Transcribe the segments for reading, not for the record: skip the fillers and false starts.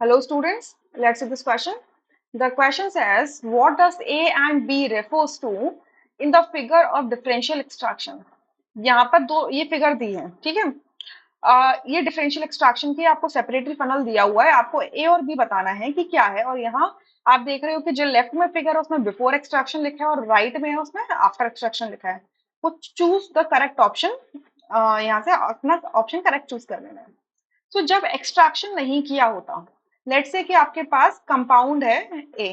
Hello students, let's see this question. The question says, what does A and B refers to in the figure of differential extraction? यहाँ पर दो ये figure दी है, ठीक है। ये डिफरेंशियल एक्सट्रैक्शन की आपको सेपरेटरी फनल दिया हुआ है, आपको ए और बी बताना है कि क्या है। और यहाँ आप देख रहे हो कि जो लेफ्ट में फिगर है उसमें बिफोर एक्सट्रैक्शन लिखा है और राइट में है उसमें आफ्टर एक्सट्रैक्शन लिखा है। तो चूज द करेक्ट ऑप्शन, यहाँ से अपना ऑप्शन करेक्ट चूज कर लेना है। तो जब एक्सट्रैक्शन नहीं किया होता, लेट्स से कि आपके पास कंपाउंड है ए,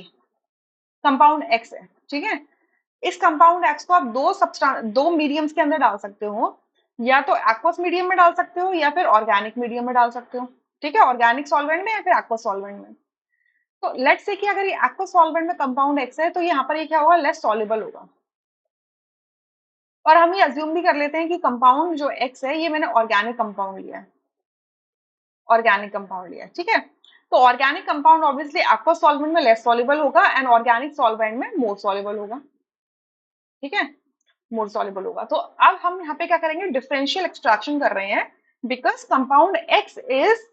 कंपाउंड एक्स है, ठीक है। इस कंपाउंड एक्स को आप दो मीडियम्स के अंदर डाल सकते हो, या तो एक्वस मीडियम में डाल सकते हो या फिर ऑर्गेनिक मीडियम में डाल सकते हो, ठीक है। ऑर्गेनिक सॉल्वेंट में या फिर एक्वस सॉल्वेंट में। तो लेट्स से कि अगर ये एक्वस सॉल्वेंट में कंपाउंड एक्स है तो यहाँ पर ये क्या होगा, लेस सॉल्युबल होगा। और हम ये अज्यूम भी कर लेते हैं कि कंपाउंड जो एक्स है ये मैंने ऑर्गेनिक कंपाउंड लिया है, ऑर्गेनिक कंपाउंड लिया है, ठीक है। तो organic compound obviously aqueous solvent में लेस सॉल्युबल होगा एंड ऑर्गेनिक सॉल्वेंट में मोर सॉल्युबल होगा, ठीक है। मोर सॉल्युबल होगा। तो अब हम यहाँ पे क्या करेंगे, डिफरेंशियल एक्सट्रैक्शन कर रहे हैं, because compound X is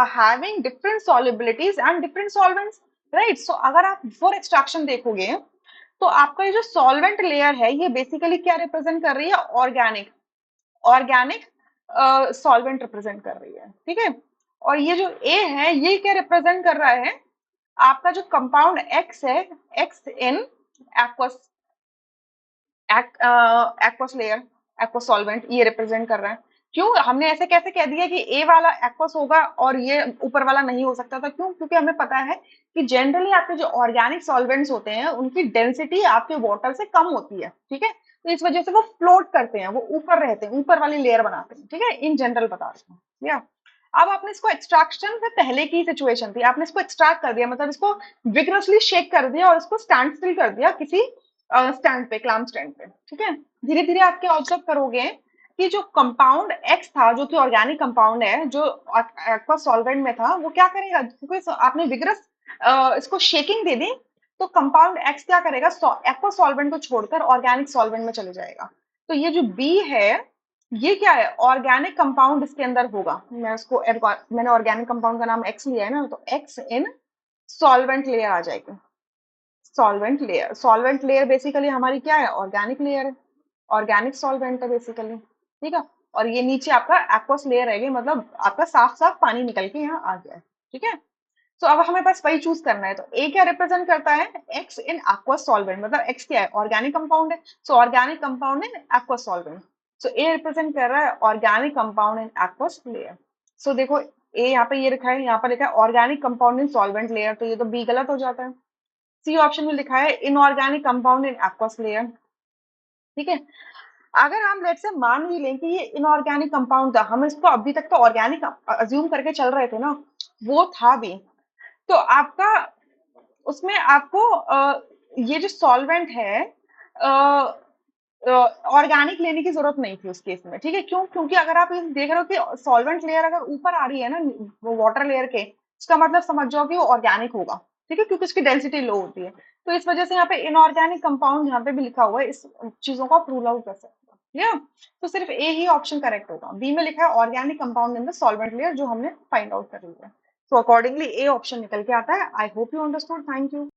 having different solubilities and different solvents, right. So अगर आप बिफोर एक्सट्रैक्शन देखोगे तो आपका ये जो सॉल्वेंट लेयर है ये बेसिकली क्या रिप्रेजेंट कर रही है, ऑर्गेनिक, ऑर्गेनिक सॉल्वेंट रिप्रेजेंट कर रही है, ठीक है। और ये जो ए है ये क्या रिप्रेजेंट कर रहा है, आपका जो कंपाउंड एक्स है, X in aqueous, aqueous layer, aqueous solvent ये रिप्रेजेंट कर रहा है। क्यों हमने ऐसे कैसे कह दिया कि ए वाला एक्वस होगा और ये ऊपर वाला नहीं हो सकता था, क्यों? क्योंकि हमें पता है कि जनरली आपके जो ऑर्गेनिक सॉल्वेंट्स होते हैं उनकी डेंसिटी आपके वाटर से कम होती है, ठीक है। तो इस वजह से वो फ्लोट करते हैं, वो ऊपर रहते हैं, ऊपर वाली लेयर बनाते हैं, ठीक है। इन जनरल बता रहे हैं या। अब आपने इसको एक्सट्रैक्शन से पहले की सिचुएशन थी, आपने इसको एक्सट्रैक्ट कर दिया, मतलब इसको विग्रसली शेक कर दिया और इसको स्टैंड स्टिल कर दिया किसी स्टैंड पे, क्लैम्प स्टैंड पे, ठीक है। धीरे धीरे आप क्या ऑब्जर्व करोगे कि जो कंपाउंड एक्स था, जो कि ऑर्गेनिक कंपाउंड है, जो एक्वा सॉल्वेंट में था, वो क्या करेगा, क्योंकि आपने विग्रस इसको शेकिंग दे दी, तो कंपाउंड एक्स क्या करेगा, एक्वा सॉल्वेंट को छोड़कर ऑर्गेनिक सॉल्वेंट में चले जाएगा। तो ये जो बी है ये क्या है, ऑर्गेनिक कंपाउंड इसके अंदर होगा। मैंने ऑर्गेनिक कंपाउंड का नाम एक्स लिया है ना, तो एक्स इन सॉल्वेंट लेयर आ जाएगी। Solvent layer, solvent layer basically हमारी क्या है, ऑर्गेनिक लेयर है, ऑर्गेनिक सॉल्वेंट है बेसिकली, ठीक है। और ये नीचे आपका एक्वस लेयर रहेगी, मतलब आपका साफ साफ पानी निकल के यहाँ आ गया है, ठीक है। तो अब हमें बस वही चूज करना है। तो ए क्या रिप्रेजेंट करता है, एक्स इन एक्वस सॉल्वेंट, मतलब एक्स क्या है, ऑर्गेनिक कंपाउंड है, so organic compound in aqueous solvent. So A represent कर रहा है organic compound in aqueous layer. So देखो ए यहाँ पे ये लिखा है, यहाँ पर लिखा है ऑर्गेनिक कंपाउंड इन सॉल्वेंट लेयर, तो ये तो बी गलत हो जाता है। सी ऑप्शन में लिखा है inorganic compound in aqueous layer, ठीक है। अगर हम लेट से मान भी लें कि ये इनऑर्गेनिक कंपाउंड था, हम इसको अभी तक तो ऑर्गेनिक अज्यूम करके चल रहे थे ना, वो था भी, तो आपका उसमें आपको ये जो सॉल्वेंट है ऑर्गेनिक लेने की जरूरत नहीं थी उस केस में, ठीक है। क्यों? क्योंकि अगर आप ये देख रहे हो कि सॉल्वेंट लेयर अगर ऊपर आ रही है ना वो वाटर लेयर के, इसका मतलब समझ जाओ कि वो ऑर्गेनिक होगा, ठीक है, क्योंकि उसकी डेंसिटी लो होती है। तो इस वजह से यहाँ पे इनऑर्गेनिक कंपाउंड यहाँ पे भी लिखा हुआ है, इस चीजों को आप रूल आउट कर सकते हो, या तो सिर्फ ए ही ऑप्शन करेक्ट होगा। बी में लिखा है organic compound in the solvent layer, जो हमने फाइंड आउट कर लिया है। सो अकॉर्डिंगली ए ऑप्शन निकल के आता है। I hope you understood, thank you.